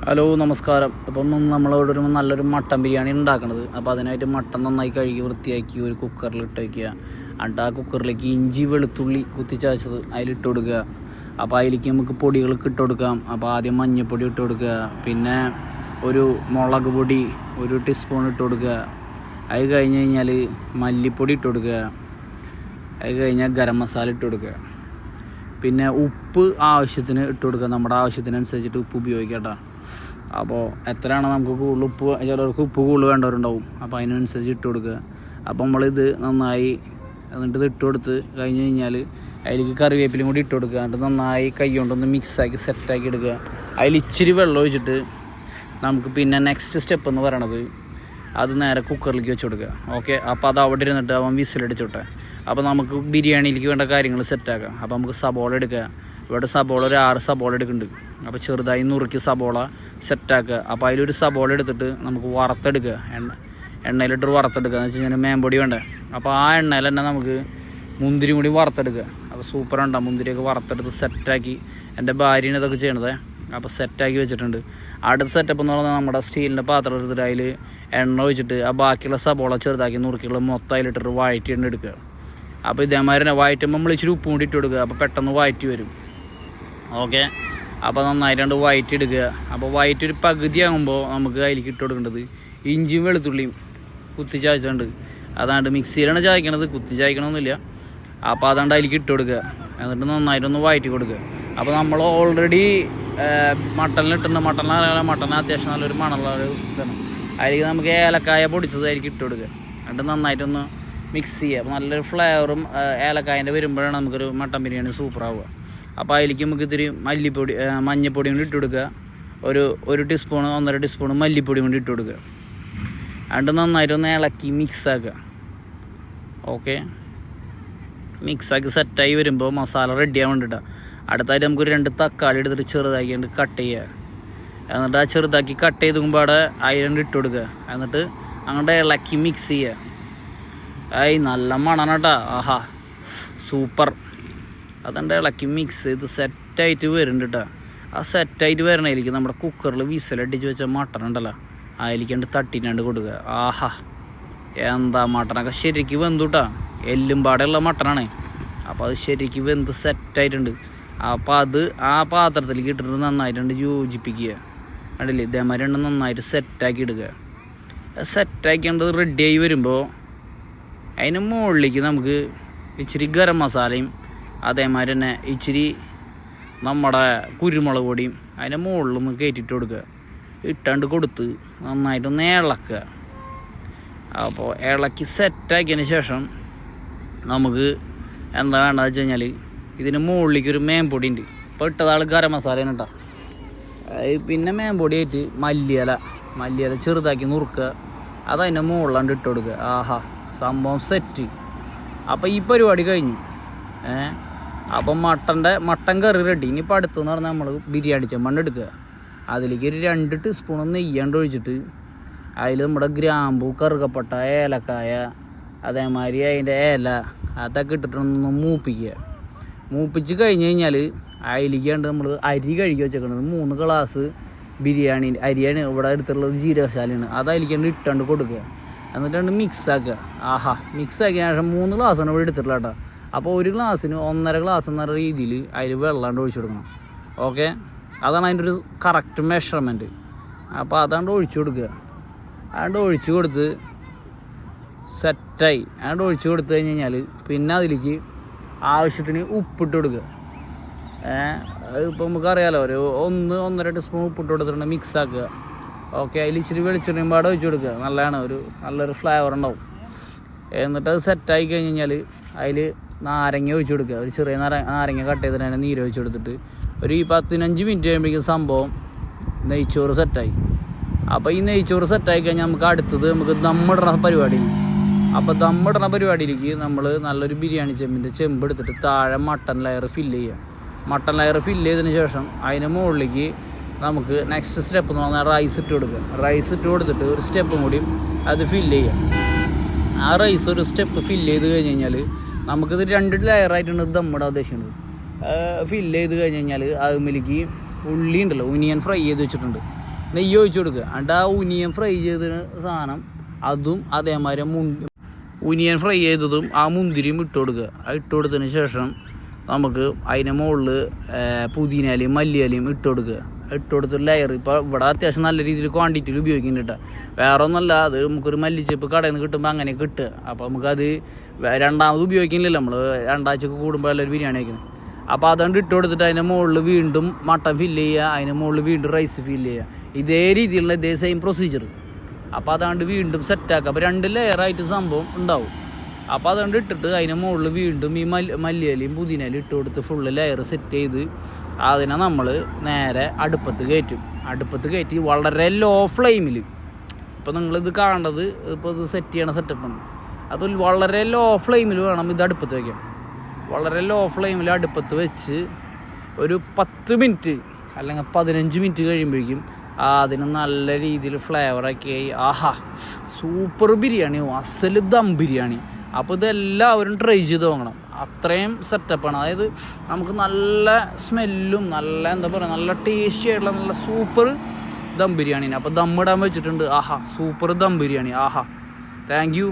Hello നമസ്കാരം. അപ്പം നമ്മളോട് ഒരു നല്ലൊരു മട്ടൻ ബിരിയാണി ഉണ്ടാക്കണത്. അപ്പോൾ അതിനായിട്ട് മട്ടൻ നന്നായി കഴുകി വൃത്തിയാക്കി ഒരു കുക്കറിൽ ഇട്ട് വയ്ക്കുക. എന്നിട്ട് ആ കുക്കറിലേക്ക് ഇഞ്ചി വെളുത്തുള്ളി കുത്തിച്ചതച്ചത് അതിലിട്ട് കൊടുക്കുക. അപ്പോൾ അതിലേക്ക് നമുക്ക് പൊടികളൊക്കെ ഇട്ട് കൊടുക്കാം. അപ്പോൾ ആദ്യം മഞ്ഞൾപ്പൊടി ഇട്ട് കൊടുക്കുക, പിന്നെ ഒരു മുളക് പൊടി 1 ടീസ്പൂൺ ഇട്ട് കൊടുക്കുക. അത് കഴിഞ്ഞ് കഴിഞ്ഞാൽ മല്ലിപ്പൊടി ഇട്ട് കൊടുക്കുക. അത് കഴിഞ്ഞാൽ ഗരം മസാല ഇട്ട് കൊടുക്കുക. പിന്നെ ഉപ്പ് ആവശ്യത്തിന് ഇട്ട് കൊടുക്കുക. നമ്മുടെ ആവശ്യത്തിനനുസരിച്ചിട്ട് ഉപ്പ് ഉപയോഗിക്കാം കേട്ടോ. അപ്പോൾ എത്രയാണ് നമുക്ക് കൂടുതൽ ഉപ്പ്, ചിലർക്ക് ഉപ്പ് കൂടുതൽ വേണ്ടവരുണ്ടാവും. അപ്പോൾ അതിനനുസരിച്ച് ഇട്ട് കൊടുക്കുക. അപ്പോൾ നമ്മളിത് നന്നായി എന്നിട്ട് ഇത് ഇട്ട് കൊടുത്ത് കഴിഞ്ഞ് കഴിഞ്ഞാൽ അതിലേക്ക് കറിവേപ്പിലും കൂടി ഇട്ട് കൊടുക്കുക. എന്നിട്ട് നന്നായി കൈ കൊണ്ടൊന്ന് മിക്സാക്കി സെറ്റാക്കി എടുക്കുക. അതിൽ ഇച്ചിരി വെള്ളം ഒഴിച്ചിട്ട് നമുക്ക് പിന്നെ നെക്സ്റ്റ് സ്റ്റെപ്പ് എന്ന് പറയണത് അത് നേരെ കുക്കറിലേക്ക് വെച്ച് കൊടുക്കുക. ഓക്കെ, അപ്പോൾ അത് അവിടെ ഇരുന്നിട്ട് അവൻ വിസിലടിച്ചോട്ടെ. അപ്പോൾ നമുക്ക് ബിരിയാണിയിലേക്ക് വേണ്ട കാര്യങ്ങൾ സെറ്റാക്കാം. അപ്പോൾ നമുക്ക് സബോള എടുക്കുക. ഇവിടെ സബോള ഒരു 6 സബോള എടുക്കുന്നുണ്ട്. അപ്പോൾ ചെറുതായി നുറുക്കി സബോള സെറ്റാക്കുക. അപ്പോൾ അതിലൊരു സബോള എടുത്തിട്ട് നമുക്ക് വറുത്തെടുക്കുക. എണ്ണയിലിട്ട് വറുത്തെടുക്കുക എന്ന് വെച്ച് കഴിഞ്ഞാൽ മേമ്പൊടി വേണ്ടേ. അപ്പോൾ ആ എണ്ണയിൽ തന്നെ നമുക്ക് മുന്തിരി കൂടി വറുത്തെടുക്കുക. അപ്പോൾ സൂപ്പറുണ്ടാകും. മുന്തിരിയൊക്കെ വറുത്തെടുത്ത് സെറ്റാക്കി എൻ്റെ ഭാര്യയാണ് ഇതൊക്കെ ചെയ്യണത്. അപ്പോൾ സെറ്റാക്കി വെച്ചിട്ടുണ്ട്. അടുത്ത സെറ്റപ്പ് എന്ന് പറഞ്ഞാൽ നമ്മുടെ സ്റ്റീലിൻ്റെ പാത്രം എടുത്തിട്ട് അതിൽ എണ്ണ ഒഴിച്ചിട്ട് ആ ബാക്കിയുള്ള സബോള ചെറുതാക്കി നുറുക്കിയുള്ള മൊത്തം അതിലിട്ടിട്ട് വഴറ്റി എണ്ണ എടുക്കുക. അപ്പോൾ ഇതേമാതിരി തന്നെ വഴറ്റുമ്പോൾ നമ്മൾ ഇച്ചിരി ഉപ്പും കൂടി ഇട്ട് കൊടുക്കുക. അപ്പോൾ പെട്ടെന്ന് വഴറ്റി വരും. ഓക്കെ, അപ്പോൾ നന്നായിട്ട് വഴറ്റി എടുക്കുക. അപ്പോൾ വഴറ്റി ഒരു പകുതി ആകുമ്പോൾ നമുക്ക് അതിലേക്ക് ഇട്ട് കൊടുക്കേണ്ടത് ഇഞ്ചിയും വെളുത്തുള്ളിയും കുത്തി ചായച്ചുണ്ട്. അതാണ്ട് മിക്സിയിലാണ് ചായക്കണത്, കുത്തി ചായക്കണമെന്നില്ല. അപ്പോൾ അതാണ്ട് അതിലേക്ക് ഇട്ട് കൊടുക്കുക. എന്നിട്ട് നന്നായിട്ടൊന്ന് വഴറ്റി കൊടുക്കുക. അപ്പോൾ നമ്മൾ ഓൾറെഡി മട്ടനിലിട്ടുണ്ട്. മട്ടന് അത്യാവശ്യം നല്ലൊരു മണമുള്ള ഒരു ഇതാണ്. അതിലേക്ക് നമുക്ക് ഏലക്കായ പൊടിച്ചത് അതിലേക്ക് ഇട്ട് കൊടുക്കുക. എന്നിട്ട് നന്നായിട്ടൊന്ന് മിക്സ് ചെയ്യുക. അപ്പോൾ നല്ലൊരു ഫ്ലേവറും ഏലക്കായൻ്റെ വരുമ്പോഴാണ് നമുക്കൊരു മട്ടൻ ബിരിയാണി സൂപ്പറാവുക. അപ്പോൾ അതിലേക്ക് നമുക്ക് ഇത്തിരി മഞ്ഞൾപ്പൊടിയും കൂടി ഇട്ട് കൊടുക്കുക. ഒരു ടീസ്പൂൺ 1.5 ടീസ്പൂൺ മല്ലിപ്പൊടിയും കൂടി ഇട്ട് കൊടുക്കുക. എന്നിട്ട് നന്നായിട്ടൊന്ന് ഇളക്കി മിക്സാക്കുക. ഓക്കെ, മിക്സാക്കി സെറ്റായി വരുമ്പോൾ മസാല റെഡിയാകാൻ വേണ്ടിയിട്ടാണ്. അടുത്തായിട്ട് നമുക്കൊരു 2 തക്കാളി എടുത്തിട്ട് ചെറുതാക്കി കട്ട് ചെയ്യുക. എന്നിട്ട് ആ ചെറുതാക്കി കട്ട് ചെയ്തുമ്പോൾ അവിടെ അതിലുണ്ട് ഇട്ട് കൊടുക്കുക. എന്നിട്ട് അങ്ങോട്ട് ഇളക്കി മിക്സ് ചെയ്യുക. നല്ല മണാണ് കേട്ടോ. ആഹാ, സൂപ്പർ. അതുകൊണ്ട് ഇളക്കി മിക്സ് ചെയ്ത് സെറ്റായിട്ട് വരുന്നുണ്ട് കേട്ടോ. ആ സെറ്റായിട്ട് വരണതിലേക്ക് നമ്മുടെ കുക്കറിൽ വിസിലടിച്ച് വെച്ച മട്ടൺ ഉണ്ടല്ലോ, അതിലേക്കണ്ട് തട്ടിനാണ്ട് കൊടുക്കുക. ആഹാ, എന്താ മട്ടനൊക്കെ ശരിക്കും വെന്തു കേട്ടോ. എല്ലും പാടെയുള്ള മട്ടനാണ്. അപ്പോൾ അത് ശരിക്കും വെന്ത് സെറ്റായിട്ടുണ്ട്. അപ്പോൾ അത് ആ പാത്രത്തിലേക്ക് ഇട്ടിട്ട് നന്നായിട്ടുണ്ട് യോജിപ്പിക്കുക. കണ്ടില്ലേ, ഇതേമാതിരി ഉണ്ട് നന്നായിട്ട് സെറ്റാക്കി ഇടുക. സെറ്റാക്കിയത് റെഡിയായി വരുമ്പോൾ അതിന് മുകളിലേക്ക് നമുക്ക് ഇച്ചിരി ഗരം മസാലയും അതേമാതിരി തന്നെ ഇച്ചിരി നമ്മുടെ കുരുമുളക് പൊടിയും അതിൻ്റെ മുകളിലൊന്ന് കയറ്റിയിട്ട് കൊടുക്കുക. ഇട്ടാണ്ട് കൊടുത്ത് നന്നായിട്ടൊന്ന് ഇളക്കുക. അപ്പോൾ ഇളക്കി സെറ്റാക്കിയതിന് ശേഷം നമുക്ക് എന്താ വേണ്ടതെന്ന് വെച്ച് കഴിഞ്ഞാൽ ഇതിന് മുകളിലേക്ക് ഒരു മേമ്പൊടി ഉണ്ട്. ഇപ്പോൾ ഇട്ടതാൾ ഗരം മസാലയാണ് കേട്ടോ. പിന്നെ മേമ്പൊടിയായിട്ട് മല്ലിയില ചെറുതാക്കി നുറുക്കുക. അതതിൻ്റെ മുകളിലാണ്ട് ഇട്ട് കൊടുക്കുക. ആഹാ, സംഭവം സെറ്റ്. അപ്പോൾ ഈ പരിപാടി കഴിഞ്ഞു. അപ്പം മട്ടൻ കറി റെഡി. ഇനിയിപ്പോൾ അടുത്തെന്ന് പറഞ്ഞാൽ നമ്മൾ ബിരിയാണി ചെമ്മണ്ണ് എടുക്കുക. അതിലേക്ക് ഒരു 2 ടീസ്പൂൺ നെയ്യാണ്ട് ഒഴിച്ചിട്ട് അതിൽ നമ്മുടെ ഗ്രാമ്പൂ, കറുകപ്പട്ട, ഏലക്കായ, അതേമാതിരി അതിൻ്റെ ഇല അതൊക്കെ ഇട്ടിട്ടൊന്ന് മൂപ്പിച്ച് കഴിഞ്ഞ് കഴിഞ്ഞാൽ അതിലേക്കാണ്ട് നമ്മൾ അരി കഴുകി വെച്ചേക്കുന്നത് 3 ഗ്ലാസ് ബിരിയാണി അരിയാണ്. ഇവിടെ എടുത്തുള്ളത് ജീരകശാലയാണ്. അത് അതിലേക്കാണ്ട് ഇട്ടാണ്ട് കൊടുക്കുക. എന്നിട്ടാണ്ട് മിക്സാക്കുക. ആഹാ, മിക്സാക്കിയ ശേഷം 3 ഗ്ലാസ്സാണ് ഇവിടെ എടുത്തിട്ടുള്ള കേട്ടോ. അപ്പോൾ 1 ഗ്ലാസ്സിന് 1.5 ഗ്ലാസ് എന്ന രീതിയിൽ അതിൽ വെള്ളാണ്ട് ഒഴിച്ചു കൊടുക്കണം. ഓക്കെ, അതാണ് അതിൻ്റെ ഒരു കറക്റ്റ് മെഷർമെൻറ്റ്. അപ്പോൾ അതാണ്ട് ഒഴിച്ചു കൊടുക്കുക. അതുകൊണ്ട് ഒഴിച്ചു കൊടുത്ത് സെറ്റായി. അതുകൊണ്ട് ഒഴിച്ചു കൊടുത്തു കഴിഞ്ഞ് കഴിഞ്ഞാൽ പിന്നെ അതിലേക്ക് ആവശ്യത്തിന് ഉപ്പിട്ട് കൊടുക്കുക. ഇപ്പോൾ നമുക്കറിയാലോ, ഒരു 1-1.5 ടീസ്പൂൺ ഉപ്പിട്ട് കൊടുത്തിട്ടുണ്ട് മിക്സാക്കുക. ഓക്കെ, അതിൽ ഇച്ചിരി വെളിച്ചെണ്ണയും പാടെ ഒഴിച്ചു കൊടുക്കുക. നല്ലൊരു ഫ്ലേവർ ഉണ്ടാവും. എന്നിട്ട് അത് സെറ്റായി കഴിഞ്ഞ് കഴിഞ്ഞാൽ അതിൽ നാരങ്ങ ഒഴിച്ചു കൊടുക്കുക. ഒരു ചെറിയ നാരങ്ങ കട്ട് ചെയ്തിട്ട് അതിനെ നീര് ഒഴിച്ചു കൊടുത്തിട്ട് ഒരു 15 മിനിറ്റ് കഴിയുമ്പോഴേക്കും സംഭവം നെയ്ച്ചോറ് സെറ്റായി. അപ്പോൾ ഈ നെയ്ച്ചോറ് സെറ്റായി കഴിഞ്ഞാൽ നമുക്ക് അടുത്തത് നമുക്ക് ദമ്മിടണ പരിപാടി. അപ്പോൾ ദമ്മിടണ പരിപാടിയിലേക്ക് നമ്മൾ നല്ലൊരു ബിരിയാണി ചെമ്പ് എടുത്തിട്ട് താഴെ മട്ടൻ ലെയർ ഫില്ല് ചെയ്യുക. മട്ടൻ ലെയർ ഫില്ല് ചെയ്തതിന് ശേഷം അതിന് മുകളിലേക്ക് നമുക്ക് നെക്സ്റ്റ് സ്റ്റെപ്പ് എന്ന് പറഞ്ഞാൽ റൈസ് ഇട്ട് കൊടുക്കുക. റൈസ് ഇട്ട് കൊടുത്തിട്ട് ഒരു സ്റ്റെപ്പും കൂടി അത് ഫില്ല് ചെയ്യുക. ആ റൈസ് ഒരു സ്റ്റെപ്പ് ഫില്ല് ചെയ്ത് കഴിഞ്ഞ് കഴിഞ്ഞാൽ നമുക്കിത് 2 ലെയറായിട്ടാണ് ദമ്മിടാൻ ഉദ്ദേശിക്കുന്നത്. ഫില്ല് ചെയ്ത് കഴിഞ്ഞ് കഴിഞ്ഞാൽ അതിലേക്ക് ഉള്ളി ഉണ്ടല്ലോ, ഒനിയൻ ഫ്രൈ ചെയ്ത് വെച്ചിട്ടുണ്ട്. നെയ്യ് ഒഴിച്ചു കൊടുക്കുക. എന്നിട്ട് ആ ഉനിയൻ ഫ്രൈ ചെയ്ത സാധനം അതും അതേമാതിരി ഉനിയൻ ഫ്രൈ ചെയ്തതും ആ മുന്തിരിയും ഇട്ട് കൊടുക്കുക. അത് ഇട്ട് കൊടുത്തതിന് ശേഷം നമുക്ക് അതിൻ്റെ മുകളിൽ പുതിനയിലയും മല്ലിയിലയും ഇട്ട് കൊടുക്കുക. ഇട്ട് കൊടുത്തിട്ട് ലെയർ ഇപ്പോൾ ഇവിടെ അത്യാവശ്യം നല്ല രീതിയിൽ ക്വാണ്ടിറ്റിയിൽ ഉപയോഗിക്കുന്നുണ്ട് കേട്ടോ. വേറെ ഒന്നല്ല, അത് നമുക്കൊരു മല്ലിച്ചപ്പ് കടയിൽ നിന്ന് കിട്ടുമ്പോൾ അങ്ങനെ കിട്ടുക. അപ്പോൾ നമുക്കത് രണ്ടാമത് ഉപയോഗിക്കുന്നില്ല, നമ്മൾ രണ്ടാഴ്ചക്ക് കൂടുമ്പോൾ എല്ലാവരും ബിരിയാണി വയ്ക്കുന്നത്. അപ്പോൾ അതുകൊണ്ട് ഇട്ട് കൊടുത്തിട്ട് അതിൻ്റെ മുകളിൽ വീണ്ടും മട്ടൻ ഫില്ല് ചെയ്യുക, അതിൻ്റെ മുകളിൽ വീണ്ടും റൈസ് ഫില്ല് ചെയ്യുക. ഇതേ രീതിയിലുള്ള ഇതേ സെയിം പ്രൊസീജിയർ. അപ്പോൾ അതുകൊണ്ട് വീണ്ടും സെറ്റാക്കുക. അപ്പോൾ 2 ലെയറായിട്ട് സംഭവം ഉണ്ടാവും. അപ്പോൾ അതുകൊണ്ട് ഇട്ടിട്ട് അതിന് മുകളിൽ വീണ്ടും ഈ മല്ലിയിലയും പുതിനയിലയും ഇട്ട് കൊടുത്ത് ഫുള്ള് ലെയർ സെറ്റ് ചെയ്ത് അതിനെ നമ്മൾ നേരെ അടുപ്പത്ത് കയറ്റി വളരെ ലോ ഫ്ലെയിമിൽ. ഇപ്പോൾ നിങ്ങളിത് കാണേണ്ടത് ഇപ്പോൾ ഇത് സെറ്റ് ചെയ്യണ സെറ്റപ്പാണ്. അപ്പോൾ വളരെ ലോ ഫ്ലെയിമിൽ വേണം ഇത് അടുപ്പത്ത് വയ്ക്കാൻ. വളരെ ലോ ഫ്ലെയിമിൽ അടുപ്പത്ത് വെച്ച് ഒരു 10 മിനിറ്റ് അല്ലെങ്കിൽ 15 മിനിറ്റ് കഴിയുമ്പോഴേക്കും അതിന് നല്ല രീതിയിൽ ഫ്ലേവറൊക്കെ ആയി. ആഹാ, സൂപ്പർ ബിരിയാണി, അസൽ ദം ബിരിയാണി. അപ്പോൾ ഇതെല്ലാവരും ട്രൈ ചെയ്ത് നോക്കണം. അത്രയും സെറ്റപ്പാണ്. അതായത് നമുക്ക് നല്ല സ്മെല്ലും നല്ല എന്താ പറയുക നല്ല ടേസ്റ്റി ആയിട്ടുള്ള നല്ല സൂപ്പർ ദം ബിരിയാണിന്. അപ്പോൾ ദമ്മിടാൻ വെച്ചിട്ടുണ്ട്. ആഹാ, സൂപ്പർ ദം ബിരിയാണി. ആഹാ, താങ്ക് യു.